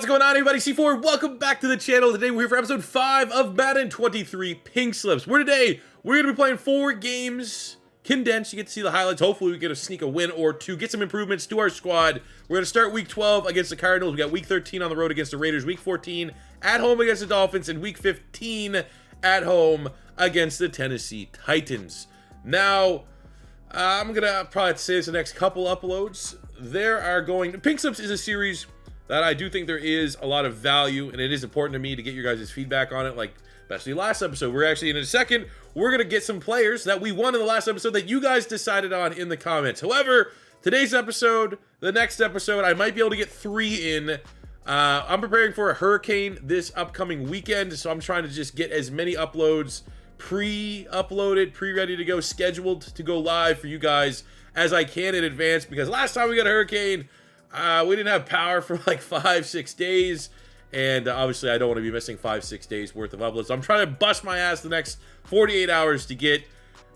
What's going on, everybody? C4, welcome back to the channel. Today we're here for episode 5 of Madden 23 Pink Slips. We're going to be playing 4 games condensed. You get to see the highlights. Hopefully we get to sneak a win or two, get some improvements to our squad. We're going to start week 12 against the Cardinals. We got week 13 on the road against the Raiders, week 14 at home against the Dolphins, and week 15 at home against the Tennessee Titans. Now, I'm going to probably say this the next couple uploads. Pink Slips is a series that I do think there is a lot of value, and it is important to me to get your guys' feedback on it, like especially last episode. We're actually, in a second, we're going to get some players that we won in the last episode that you guys decided on in the comments. However, today's episode, the next episode, I might be able to get 3 in. I'm preparing for a hurricane this upcoming weekend, so I'm trying to just get as many uploads pre-uploaded, pre-ready to go, scheduled to go live for you guys as I can in advance, because last time we got a hurricane, we didn't have power for like 5-6 days, and obviously I don't want to be missing 5-6 days worth of uploads. So I'm trying to bust my ass the next 48 hours to get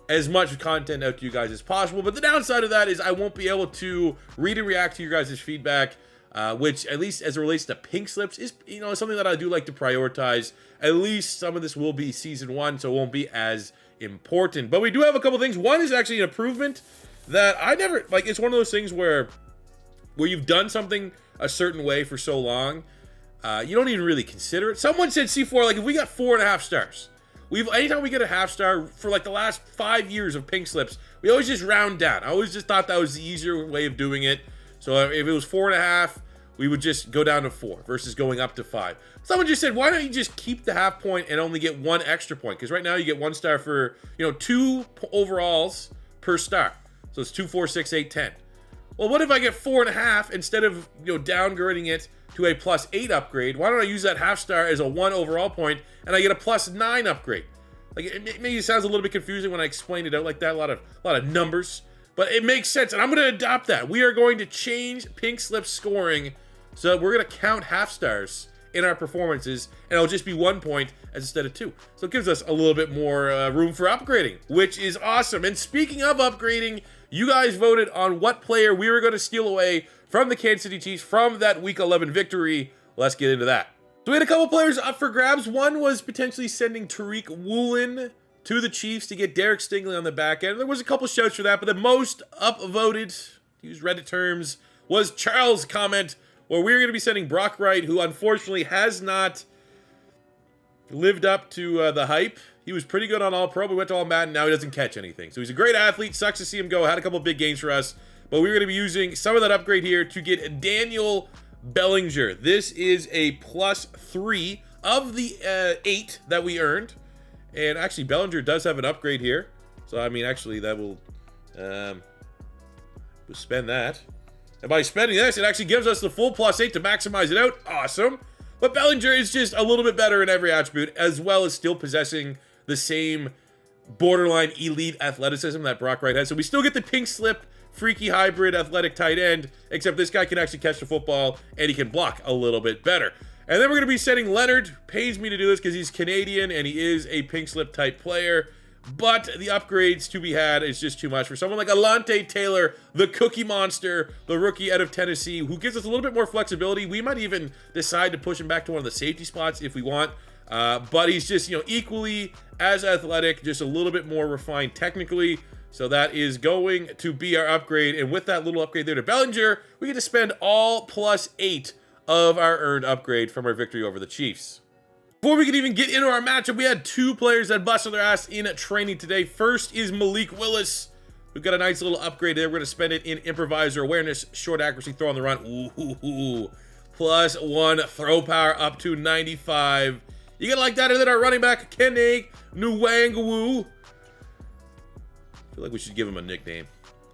as much content out to you guys as possible. But the downside of that is I won't be able to read and react to your guys' feedback, which, at least as it relates to Pink Slips, is something that I do like to prioritize. At least some of this will be season 1, so it won't be as important. But we do have a couple things. One is actually an improvement that I never like. It's one of those things where you've done something a certain way for so long, you don't even really consider it. Someone said C4, like, if we got 4.5 stars, anytime we get a half star for like the last 5 years of Pink Slips, we always just round down. I always just thought that was the easier way of doing it. So if it was 4.5, we would just go down to 4 versus going up to 5. Someone just said, why don't you just keep the half point and only get 1 extra point? Because right now you get 1 star for 2 overalls per star. So it's 2, 4, 6, 8, 10. Well, what if I get 4.5 instead of downgrading it to a +8 upgrade? Why don't I use that half star as a 1 overall point and I get a +9 upgrade? Like, it maybe sounds a little bit confusing when I explain it out like that, a lot of numbers, but it makes sense, and I'm going to adopt that. We are going to change Pink Slip scoring so that we're going to count half stars in our performances, and it'll just be 1 point instead of 2. So it gives us a little bit more room for upgrading, which is awesome. And speaking of upgrading, you guys voted on what player we were going to steal away from the Kansas City Chiefs from that Week 11 victory. Let's get into that. So we had a couple players up for grabs. One was potentially sending Tariq Woolen to the Chiefs to get Derek Stingley on the back end. There was a couple shouts for that, but the most upvoted, to use Reddit terms, was Charles' comment where we were going to be sending Brock Wright, who unfortunately has not lived up to the hype. He was pretty good on All-Pro, but we went to All-Madden, now he doesn't catch anything. So he's a great athlete, sucks to see him go, had a couple big games for us, but we're going to be using some of that upgrade here to get Daniel Bellinger. This is a +3 of the 8 that we earned, and actually Bellinger does have an upgrade here, so I mean actually that will we'll spend that. And by spending this, it actually gives us the full +8 to maximize it out. Awesome. But Bellinger is just a little bit better in every attribute, as well as still possessing the same borderline elite athleticism that Brock Wright has. So we still get the Pink Slip, freaky hybrid athletic tight end, except this guy can actually catch the football, and he can block a little bit better. And then we're going to be sending Leonard. Pays me to do this because he's Canadian, and he is a Pink Slip type player. But the upgrades to be had is just too much for someone like Alante Taylor, the Cookie Monster, the rookie out of Tennessee, who gives us a little bit more flexibility. We might even decide to push him back to one of the safety spots if we want. But he's just, equally as athletic, just a little bit more refined technically. So that is going to be our upgrade. And with that little upgrade there to Bellinger, we get to spend all +8 of our earned upgrade from our victory over the Chiefs. Before we can even get into our matchup, we had 2 players that busted their ass in training today. First is Malik Willis. We've got a nice little upgrade there. We're going to spend it in improviser awareness, short accuracy, throw on the run. Ooh, +1 throw power up to 95. You gotta like that. And then our running back, Kenny Nwangwu. I feel like we should give him a nickname,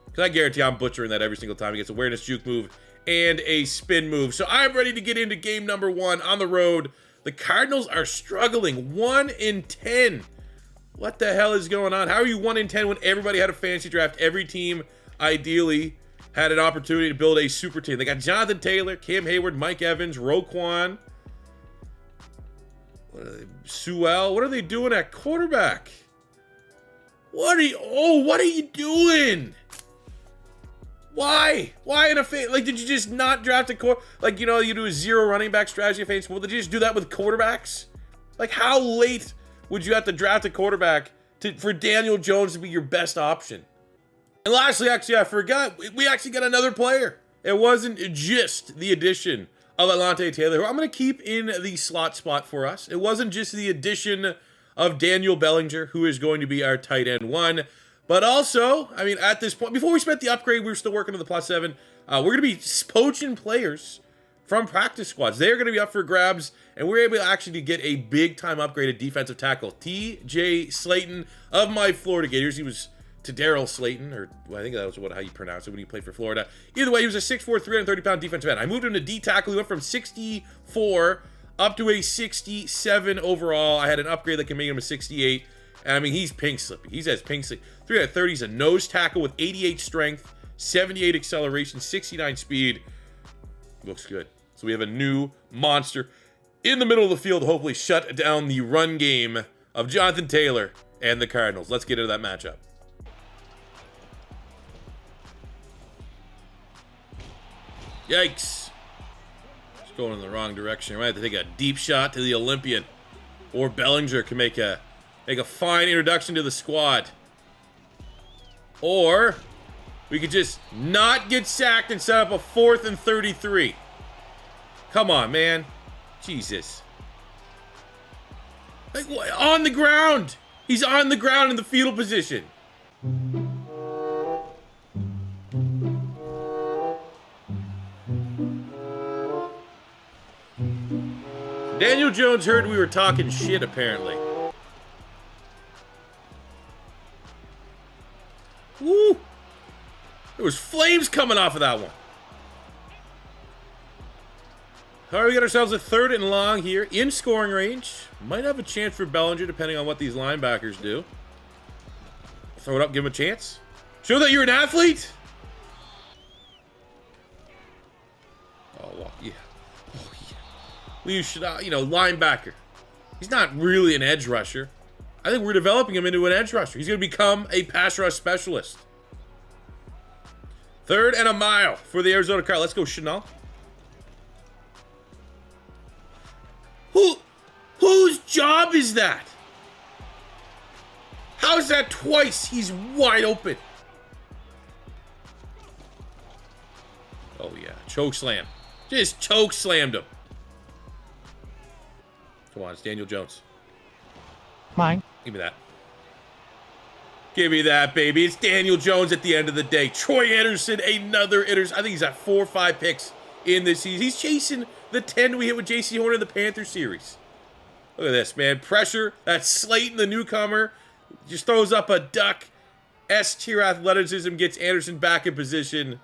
because I guarantee I'm butchering that every single time. He gets awareness, juke move, and a spin move. So I'm ready to get into game number 1 on the road. The Cardinals are struggling, 1 in 10. What the hell is going on? How are you 1 in 10 when everybody had a fantasy draft? Every team, ideally, had an opportunity to build a super team. They got Jonathan Taylor, Cam Hayward, Mike Evans, Roquan, Sewell. What are they doing at quarterback? What are you doing? Why? Why in a like? Did you just not draft a like? You know, you do a 0 running back strategy in fantasy football. Did you just do that with quarterbacks? Like, how late would you have to draft a quarterback for Daniel Jones to be your best option? And lastly, actually, I forgot, we actually got another player. It wasn't just the addition of Alontae Taylor, who I'm going to keep in the slot spot for us. It wasn't just the addition of Daniel Bellinger, who is going to be our tight end 1. But also, I mean, at this point, before we spent the upgrade, we were still working on the +7. We're going to be poaching players from practice squads. They're going to be up for grabs, and we're able actually to get a big-time upgraded defensive tackle. T.J. Slayton of my Florida Gators. He was to Daryl Slayton, or well, I think that was how you pronounce it when he played for Florida. Either way, he was a 6'4", 330-pound defensive end. I moved him to D-tackle. He went from 64 up to a 67 overall. I had an upgrade that can make him a 68. And I mean, he's pink slippy. He's as pink slippy. 330. He's a nose tackle with 88 strength, 78 acceleration, 69 speed. Looks good. So we have a new monster in the middle of the field to hopefully shut down the run game of Jonathan Taylor and the Cardinals. Let's get into that matchup. Yikes. It's going in the wrong direction. I might have to take a deep shot to the Olympian. Or Bellinger can make a fine introduction to the squad. Or we could just not get sacked and set up a 4th and 33. Come on, man. Jesus. Like, on the ground. He's on the ground in the fetal position. Daniel Jones heard we were talking shit, apparently. Woo! There was flames coming off of that one. All right, we got ourselves a 3rd and long here, in scoring range. Might have a chance for Bellinger, depending on what these linebackers do. Throw it up, give him a chance. Show that you're an athlete. Oh, well, yeah. Oh, yeah. We should, linebacker. He's not really an edge rusher. I think we're developing him into an edge rusher. He's going to become a pass rush specialist. 3rd and a mile for the Arizona Cardinals. Let's go, Chanel. Whose job is that? How is that twice? He's wide open. Oh, yeah. Choke slam. Just choke slammed him. Come on, it's Daniel Jones. Mine. Give me that. Give me that, baby. It's Daniel Jones at the end of the day. Troy Anderson, another interception. I think he's at 4 or 5 picks in this season. He's chasing the 10 we hit with J.C. Horner in the Panther series. Look at this, man. Pressure. That's Slayton, the newcomer. Just throws up a duck. S-tier athleticism gets Anderson back in position.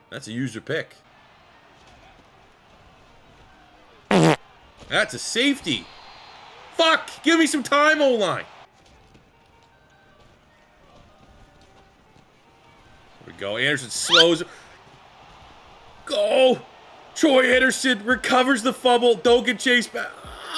That's a user pick. That's a safety. Fuck! Give me some time, O-line. There we go. Anderson slows. Go! Troy Anderson recovers the fumble. Don't get chased back.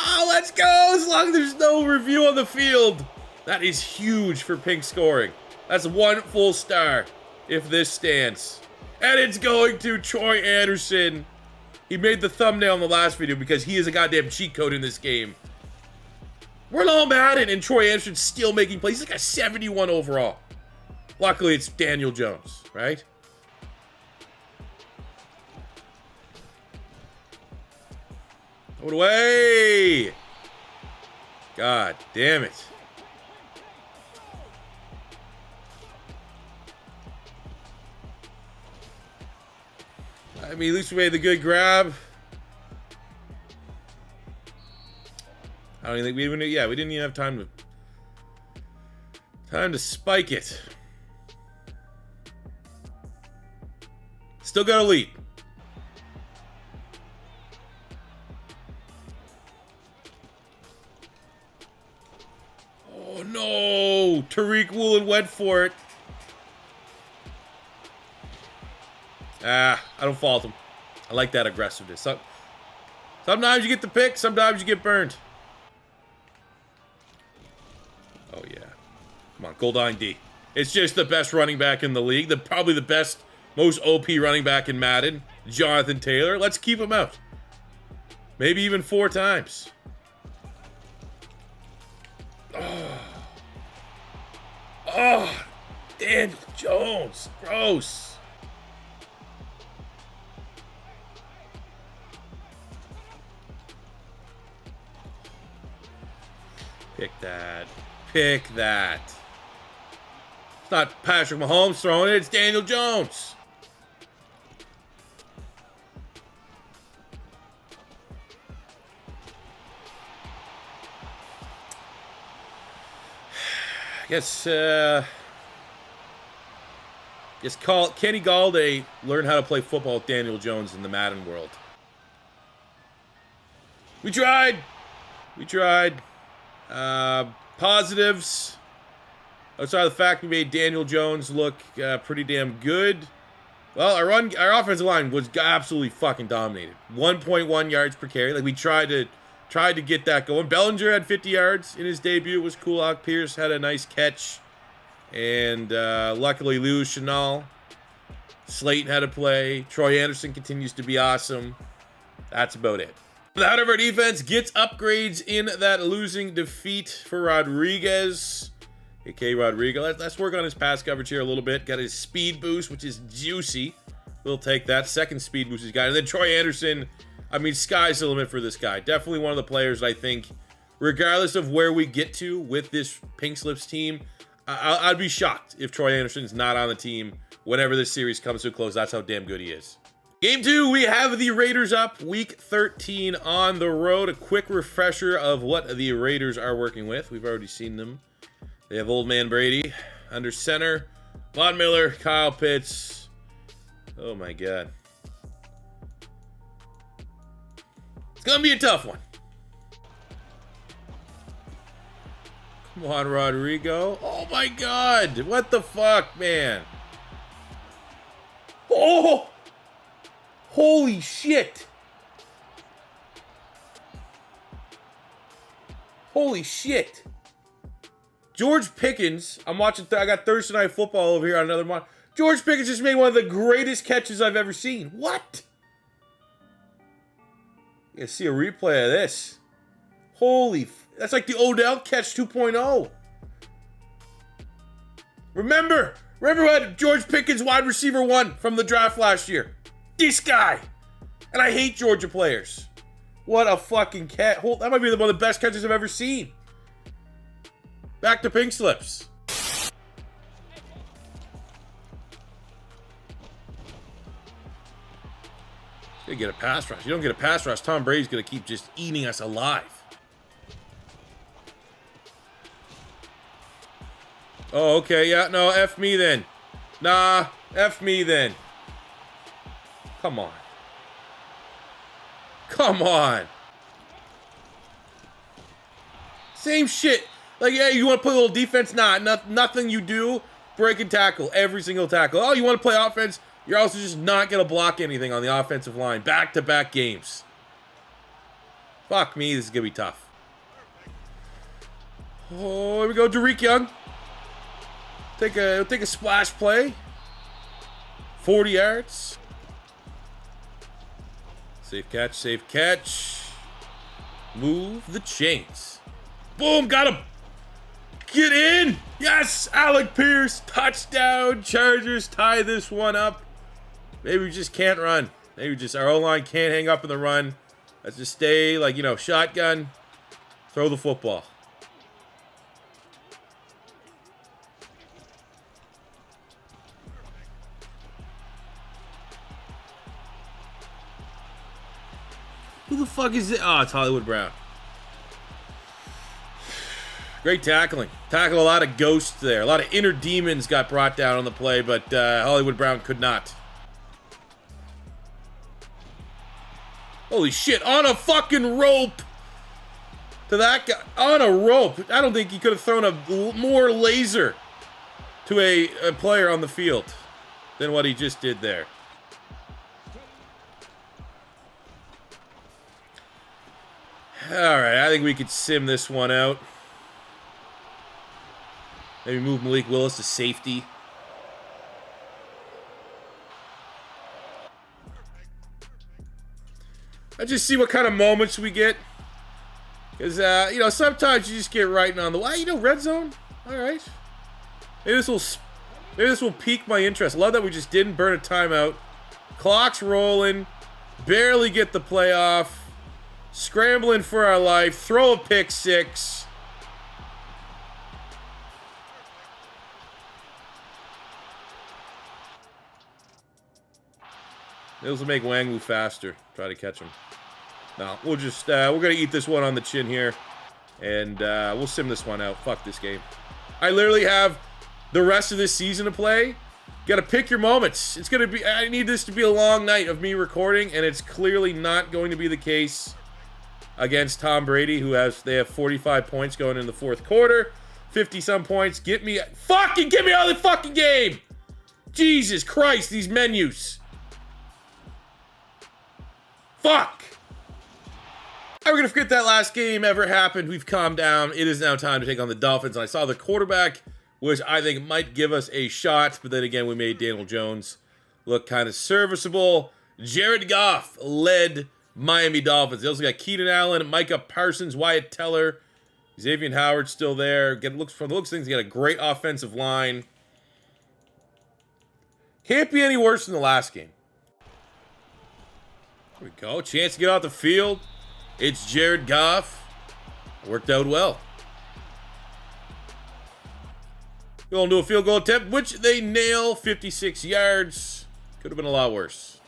Oh, let's go! As long as there's no review on the field. That is huge for pink scoring. That's 1 full star if this stands. And it's going to Troy Anderson. He made the thumbnail in the last video because he is a goddamn cheat code in this game. We're all Madden, and Troy Anderson's still making plays. He's like a 71 overall. Luckily, it's Daniel Jones, right? Throw it away! God damn it. I mean, at least we made the good grab. I don't even think we even, we didn't even have time to spike it. Still got a lead. Oh no! Tariq Woolen went for it. I don't fault him. I like that aggressiveness. Sometimes you get the pick, sometimes you get burned. Oh, yeah. Come on, Goldine D. It's just the best running back in the league. Probably the best, Most OP running back in Madden, Jonathan Taylor. Let's keep him out. Maybe even 4 times. Oh, Daniel Jones. Gross. Pick that. Pick that. It's not Patrick Mahomes throwing it. It's Daniel Jones. Guess Kenny Galladay learned how to play football with Daniel Jones in the Madden world. We tried. We tried. Positives. Outside of the fact we made Daniel Jones look pretty damn good. Well, our offensive line was absolutely fucking dominated. 1.1 yards per carry. Like we tried to get that going. Bellinger had 50 yards in his debut. It was cool. Alec Pierce had a nice catch. And luckily, Lou Chanel. Slayton had a play. Troy Anderson continues to be awesome. That's about it. The head of our defense gets upgrades in that losing defeat for Rodriguez. A.K. Rodrigo. Let's work on his pass coverage here a little bit. Got his speed boost, which is juicy. We'll take that. Second speed boost he's got. And then Troy Anderson. I mean, sky's the limit for this guy. Definitely one of the players I think, regardless of where we get to with this Pink Slips team, I'd be shocked if Troy Anderson's not on the team whenever this series comes to a close. That's how damn good he is. Game 2, we have the Raiders up. Week 13 on the road. A quick refresher of what the Raiders are working with. We've already seen them. They have Old Man Brady under center. Von Miller, Kyle Pitts. Oh my God. It's going to be a tough one. Come on, Rodrigo. Oh my God. What the fuck, man? Oh! Holy shit. Holy shit. George Pickens, I'm watching, I got Thursday Night Football over here on another month. George Pickens just made one of the greatest catches I've ever seen. What? You see a replay of this. Holy, that's like the Odell catch 2.0. Remember what George Pickens wide receiver 1 from the draft last year? This guy. And I hate Georgia players. What a fucking cat. That might be one of the best catches I've ever seen. Back to Pink Slips. Gonna get a pass rush. You don't get a pass rush, Tom Brady's gonna keep just eating us alive. Oh, okay, yeah, no, F me then. Nah, F me then. Come on. Come on. Same shit. Like, yeah, you want to play a little defense? Nah, nothing you do. Break and tackle. Every single tackle. Oh, you want to play offense? You're also just not going to block anything on the offensive line. Back-to-back games. Fuck me, this is going to be tough. Oh, here we go, Derek Young. Take a splash play. 40 yards. Safe catch, safe catch. Move the chains. Boom, got him. Get in. Yes, Alec Pierce. Touchdown. Chargers tie this one up. Maybe we just can't run. Maybe just our O-line can't hang up in the run. Let's just stay, like, you know, shotgun. Throw the football. Who the fuck is it? Oh, it's Hollywood Brown. Great tackling. Tackle a lot of ghosts there. A lot of inner demons got brought down on the play, but Hollywood Brown could not. Holy shit, on a fucking rope. To that guy, on a rope. I don't think he could have thrown a more laser to a player on the field than what he just did there. Alright, I think we could sim this one out. Maybe move Malik Willis to safety. Let's just see what kind of moments we get. Because, you know, sometimes you just get writing on the wall. You know, red zone? All right. Maybe this will pique my interest. Love that we just didn't burn a timeout. Clock's rolling. Barely get the playoff. Scrambling for our life. Throw a pick six. This will make Wangwu faster. Try to catch him. No, we'll just, we're going to eat this one on the chin here. And we'll sim this one out. Fuck this game. I literally have the rest of this season to play. Got to pick your moments. It's going to be, I need this to be a long night of me recording, and it's clearly not going to be the case against Tom Brady, they have 45 points going in the fourth quarter. 50-some points. Get me out of the fucking game! Jesus Christ, these menus. Fuck! We're going to forget that last game ever happened. We've calmed down. It is now time to take on the Dolphins. And I saw the quarterback, which I think might give us a shot. But then again, we made Daniel Jones look kind of serviceable. Jared Goff led Miami Dolphins. They also got Keenan Allen, Micah Parsons, Wyatt Teller, Xavier Howard still there. From the looks of things, he got a great offensive line. Can't be any worse than the last game. There we go. Chance to get off the field. It's Jared Goff. Worked out well. Going to a field goal attempt, which they nail. 56 yards. Could have been a lot worse.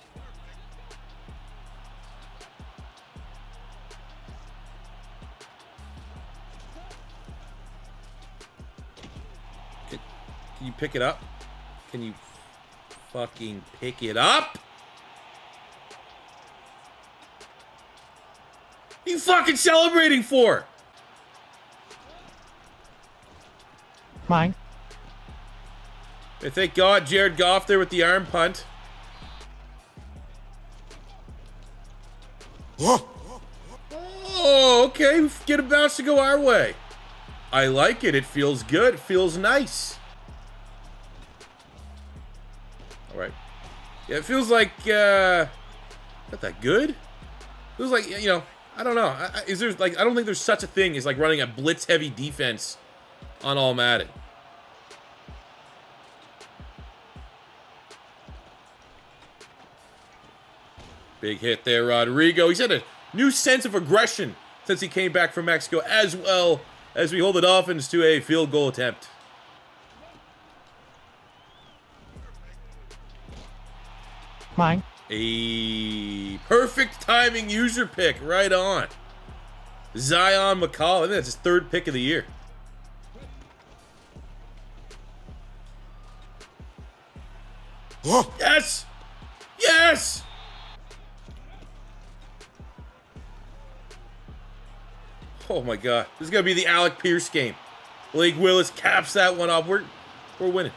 Can you pick it up? Can you fucking pick it up? What are you fucking celebrating for? Mine. Hey, thank God Jared Goff there with the arm punt. Oh, okay. Get a bounce to go our way. I like it. It feels good. It feels nice. All right. Yeah, it feels like, not that good. Feels like, you know, I don't know. I don't think there's such a thing as like running a blitz-heavy defense on all Madden. Big hit there, Rodrigo. He's had a new sense of aggression since he came back from Mexico, as well as we hold the Dolphins to a field goal attempt. Mine. A perfect timing user pick, right on. Zion McCall, I think that's his third pick of the year. Yes! Yes! Oh my God, this is gonna be the Alec Pierce game. Blake Willis caps that one off. We're winning.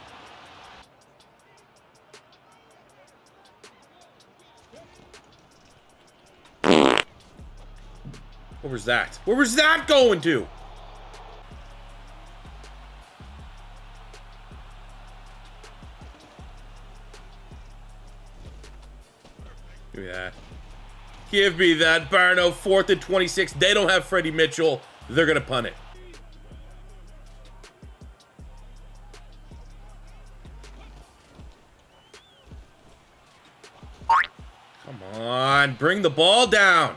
Where was that? Where was that going to? Give me that. Give me that, Barno. 4th and 26. They don't have Freddie Mitchell. They're going to punt it. Come on. Bring the ball down.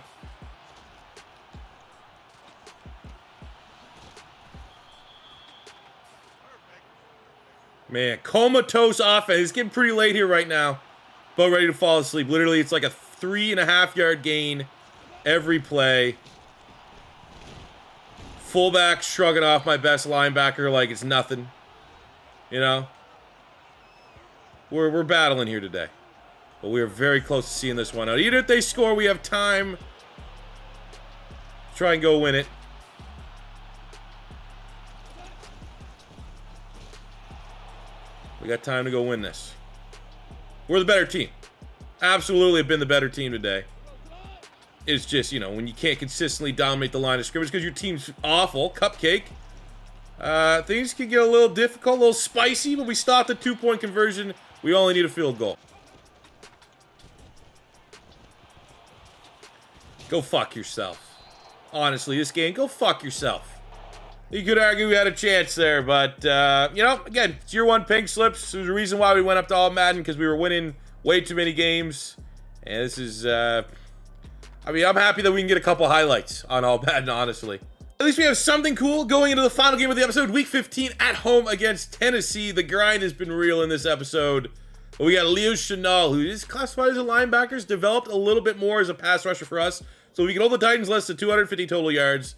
Man, comatose offense. It's getting pretty late here right now. But ready to fall asleep. Literally, it's like a 3.5-yard gain every play. Fullback shrugging off my best linebacker like it's nothing. You know? We're battling here today. But we are very close to seeing this one out. Even if they score, we have time to try and go win it. We got time to go win this. We're the better team. Absolutely have been the better team today. It's just, you know, when you can't consistently dominate the line of scrimmage because your team's awful, cupcake, things can get a little difficult, a little spicy, but we stopped the 2-point conversion. We only need a field goal. Go fuck yourself. Honestly, this game, go fuck yourself. You could argue we had a chance there, but, you know, again, it's year one pink slips. There's a reason why we went up to All Madden, because we were winning way too many games. And this is, I mean, I'm happy that we can get a couple highlights on All Madden, honestly. At least we have something cool going into the final game of the episode, Week 15 at home against Tennessee. The grind has been real in this episode. But we got Leo Chenal, who is classified as a linebacker, developed a little bit more as a pass rusher for us. So we can hold the Titans less than 250 total yards.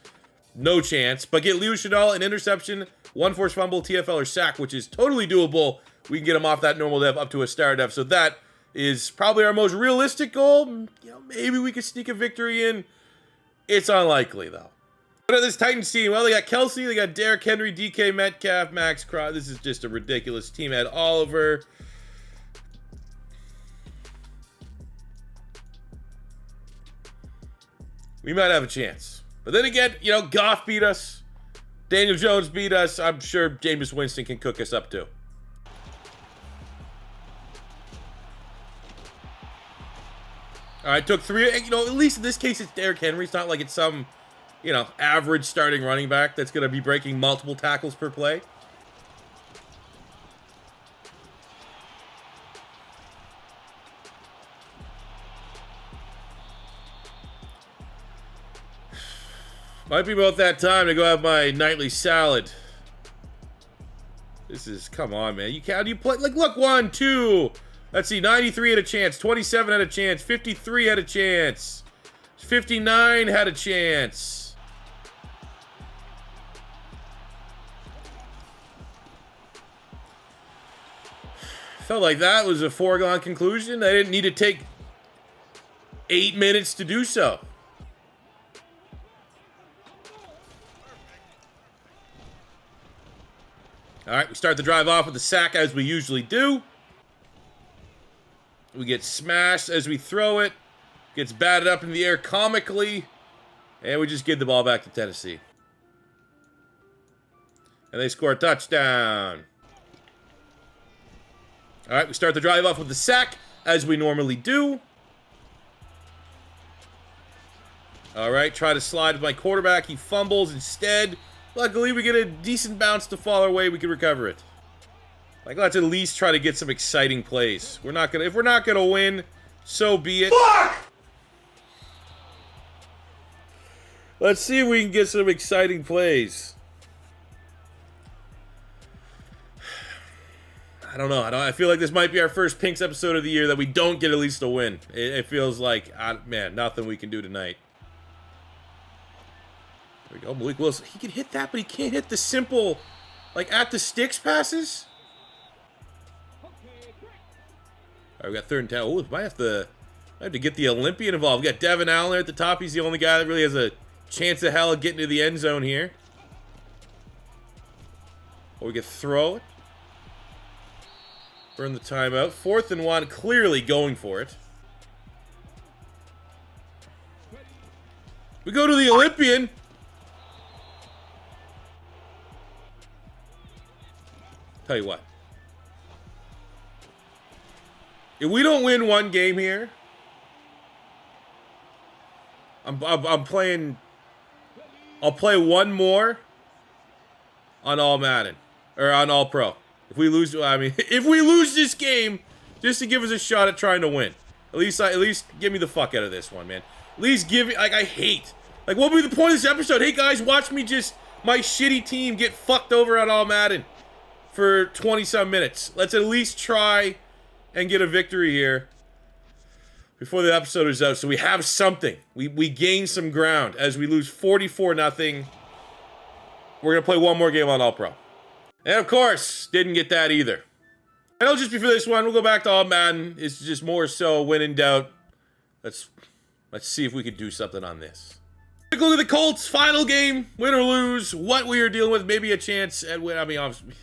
No chance. But get Leo Chenal an interception, 1 forced fumble, TFL, or sack, which is totally doable. We can get him off that normal dev up to a star dev. So that is probably our most realistic goal. You know, maybe we could sneak a victory in. It's unlikely, though. What are this Titans team? Well, they got Kelsey, they got Derrick Henry, DK Metcalf, Max Crosby. This is just a ridiculous team. Ed Oliver. We might have a chance. But then again, you know, Goff beat us. Daniel Jones beat us. I'm sure Jameis Winston can cook us up too. All right, took 3. You know, at least in this case, it's Derrick Henry. It's not like it's some, you know, average starting running back that's going to be breaking multiple tackles per play. Might be about that time to go have my nightly salad. This is, come on, man. You can't, you play, like, look, 1, 2. Let's see, 93 had a chance, 27 had a chance, 53 had a chance, 59 had a chance. Felt like that was a foregone conclusion. I didn't need to take 8 minutes to do so. All right, we start the drive off with the sack as we usually do. We get smashed as we throw it. Gets batted up in the air comically. And we just give the ball back to Tennessee. And they score a touchdown. All right, we start the drive off with the sack as we normally do. All right, try to slide with my quarterback. He fumbles instead. Luckily, we get a decent bounce to fall our way. We can recover it. Like, let's at least try to get some exciting plays. We're not gonna, if we're not gonna win, so be it. Fuck! Let's see if we can get some exciting plays. I don't know. I feel like this might be our first Pinks episode of the year that we don't get at least a win. It feels like, man, nothing we can do tonight. There we go. Malik Willis. He can hit that, but he can't hit the simple, like, at the sticks passes. All right, we got 3rd and 10. Oh, might have to get the Olympian involved. We got Devin Allen there at the top. He's the only guy that really has a chance of hell of getting to the end zone here. Or we could throw it. Burn the timeout. 4th and 1, clearly going for it. We go to the Olympian. Tell you what. If we don't win one game here, I'm playing. I'll play one more on All Madden or on All Pro. If we lose, I mean, if we lose this game, just to give us a shot at trying to win. At least get me the fuck out of this one, man. At least give me, like, I hate. Like, what would be the point of this episode? Hey guys, watch me just my shitty team get fucked over on All Madden for 20-some minutes. Let's at least try and get a victory here before the episode is out, so we have something. We gain some ground as we lose 44-0. We're gonna play one more game on All Pro, and of course, didn't get that either. And it'll just be for this one. We'll go back to All Madden. It's just more so when in doubt. Let's see if we could do something on this. Quick look at the Colts final game, win or lose. What we are dealing with, maybe a chance at win. I mean, obviously,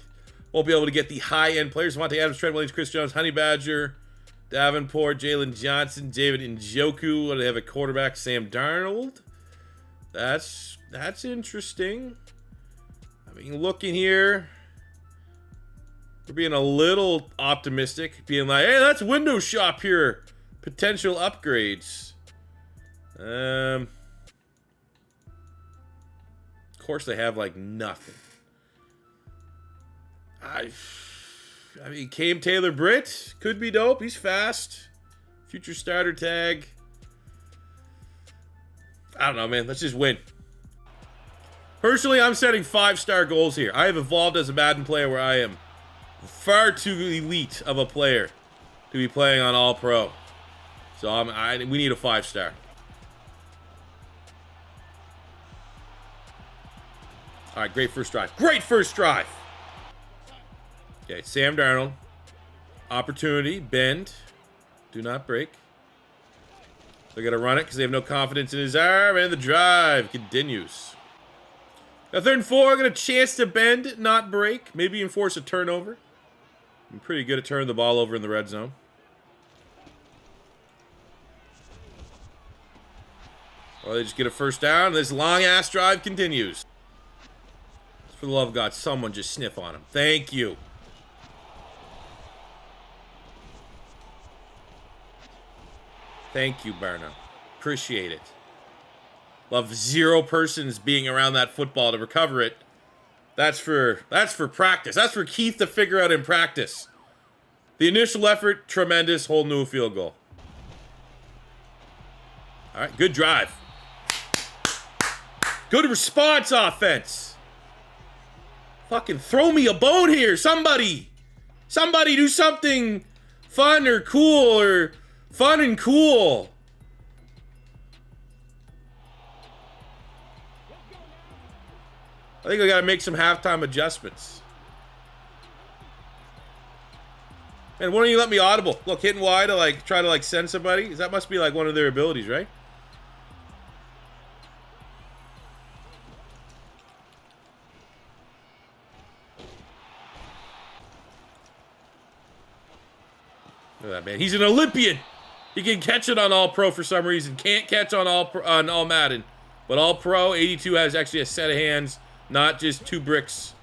won't be able to get the high-end players. Devontae Adams, Trent Williams, Chris Jones, Honey Badger, Davenport, Jalen Johnson, David Njoku. What do they have at quarterback? Sam Darnold. That's interesting. I mean, looking here, we're being a little optimistic, being like, hey, that's window shop here. Potential upgrades. Of course they have like nothing. I mean, Cam Taylor-Britt could be dope. He's fast. Future starter tag. I don't know, man. Let's just win. Personally, I'm setting 5-star goals here. I have evolved as a Madden player where I am far too elite of a player to be playing on All-Pro. So we need a 5-star. All right, great first drive. Great first drive. Okay, Sam Darnold. Opportunity, bend. Do not break. They're going to run it because they have no confidence in his arm, and the drive continues. Now, 3rd and 4, going to chance to bend, not break. Maybe enforce a turnover. I'm pretty good at turning the ball over in the red zone. Or they just get a first down, and this long-ass drive continues. For the love of God, someone just sniff on him. Thank you. Thank you, Barno. Appreciate it. Love 0 persons being around that football to recover it. That's for practice. That's for Keith to figure out in practice. The initial effort, tremendous. Hold new field goal. All right, good drive. Good response offense. Fucking throw me a bone here, somebody. Somebody do something fun or cool or fun and cool. I think I gotta make some halftime adjustments. Man, why don't you let me audible? Look, hitting Y to like try to like send somebody. That must be like one of their abilities, right? Look at that, man. He's an Olympian. He can catch it on All-Pro for some reason. Can't catch on All Madden. But All-Pro, 82 has actually a set of hands, not just 2 bricks.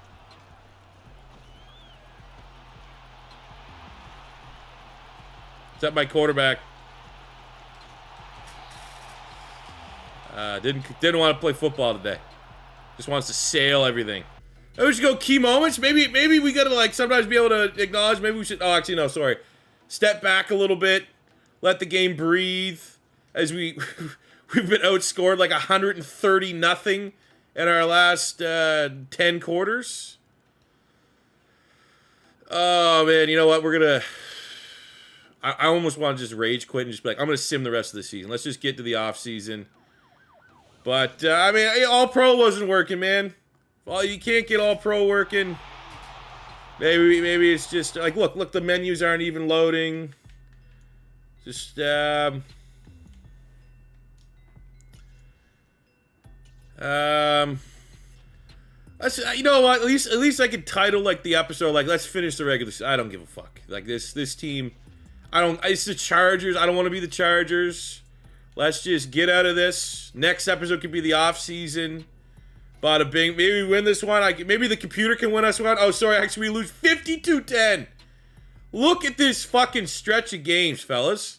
Is that my quarterback? Didn't want to play football today. Just wants to sail everything. Maybe we should go key moments. Maybe we gotta like sometimes be able to acknowledge. Maybe we should. Oh, actually, no. Sorry. Step back a little bit, let the game breathe, as we've been outscored like 130-0 in our last 10 quarters. Oh man, you know what? I almost want to just rage quit and just be like, I'm gonna sim the rest of the season. Let's just get to the off season. But I mean, All Pro wasn't working, man. Well, you can't get All Pro working. Maybe it's just like look, the menus aren't even loading. Just that's, you know what? At least I could title like the episode like let's finish the regular season. I don't give a fuck. Like this team, it's the Chargers. I don't want to be the Chargers. Let's just get out of this. Next episode could be the off season. Bada bing. Maybe we win this one. Maybe the computer can win us one. Oh, sorry. Actually, we lose 52-10. Look at this fucking stretch of games, fellas.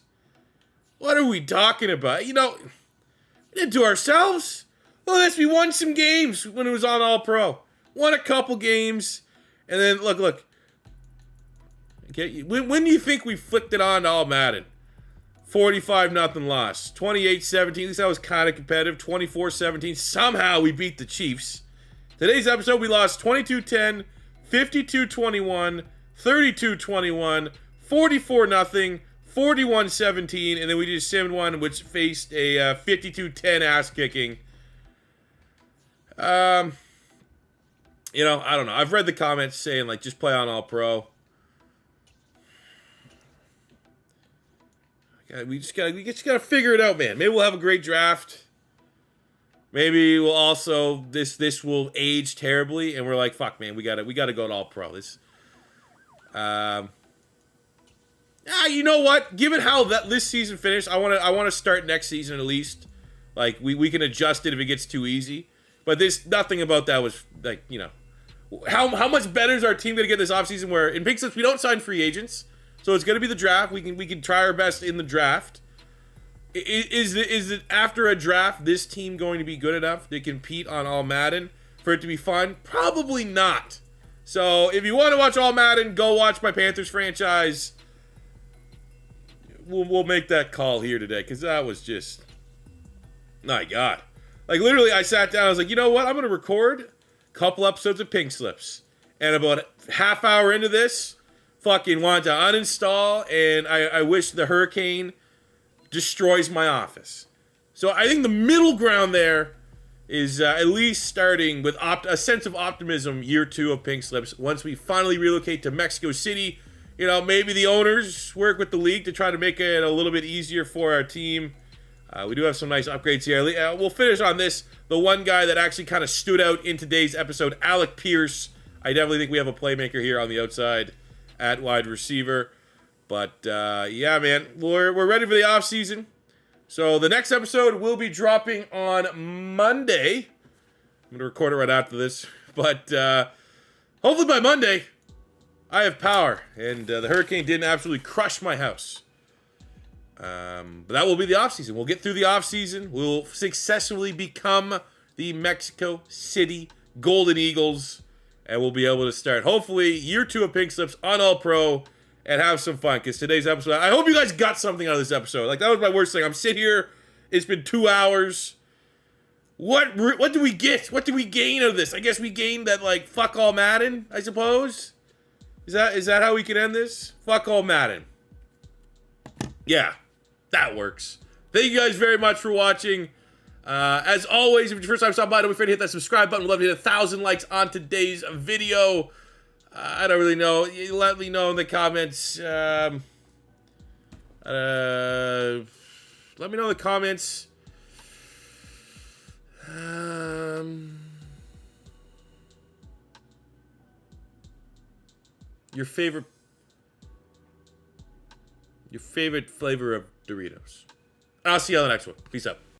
What are we talking about? You know, we didn't do ourselves. Well, yes, we won some games when it was on All-Pro. Won a couple games. And then, look. Okay, when do you think we flicked it on to All Madden? 45-0 loss. 28-17. At least that was kind of competitive. 24-17. Somehow we beat the Chiefs. Today's episode, we lost 22-10, 52-21, 32-21, 44-0, 41-17, and then we just simmed one which faced a 52-10 ass kicking. You know, I don't know. I've read the comments saying like just play on All Pro. We just gotta figure it out, man. Maybe we'll have a great draft. Maybe we'll also this will age terribly, and we're like, fuck, man, we gotta go to All Pro. This, you know what? Given how this season finished, I wanna start next season at least. Like we can adjust it if it gets too easy. But nothing about that was like, you know, how much better is our team gonna get this offseason? Where in Pink Slips we don't sign free agents. So it's going to be the draft. We can try our best in the draft. Is it after a draft this team going to be good enough to compete on All Madden for it to be fun? Probably not. So if you want to watch All Madden, go watch my Panthers franchise. We'll make that call here today because that was just, my God. Like literally, I sat down. I was like, you know what? I'm gonna record a couple episodes of Pink Slips, and about half hour into this, fucking want to uninstall, and I wish the hurricane destroys my office. So I think the middle ground there is at least starting with a sense of optimism year 2 of Pink Slips. Once we finally relocate to Mexico City, you know, maybe the owners work with the league to try to make it a little bit easier for our team. We do have some nice upgrades here. We'll finish on this. The one guy that actually kind of stood out in today's episode, Alec Pierce. I definitely think we have a playmaker here on the outside at wide receiver. But, yeah, man, we're ready for the offseason. So the next episode will be dropping on Monday. I'm going to record it right after this. But hopefully by Monday, I have power. And the hurricane didn't absolutely crush my house. But that will be the offseason. We'll get through the offseason. We'll successfully become the Mexico City Golden Eagles. And we'll be able to start, hopefully, year 2 of Pink Slips on All-Pro. And have some fun, because today's episode, I hope you guys got something out of this episode. Like, that was my worst thing. I'm sitting here, it's been 2 hours. What do we get? What do we gain out of this? I guess we gained that, like, fuck all Madden, I suppose? Is that how we can end this? Fuck all Madden. Yeah, that works. Thank you guys very much for watching. As always, if it's your first time stopping by, don't be afraid to hit that subscribe button. We'd love to hit 1,000 likes on today's video. I don't really know. You let me know in the comments. Let me know in the comments. Your favorite flavor of Doritos. I'll see you on the next one. Peace out.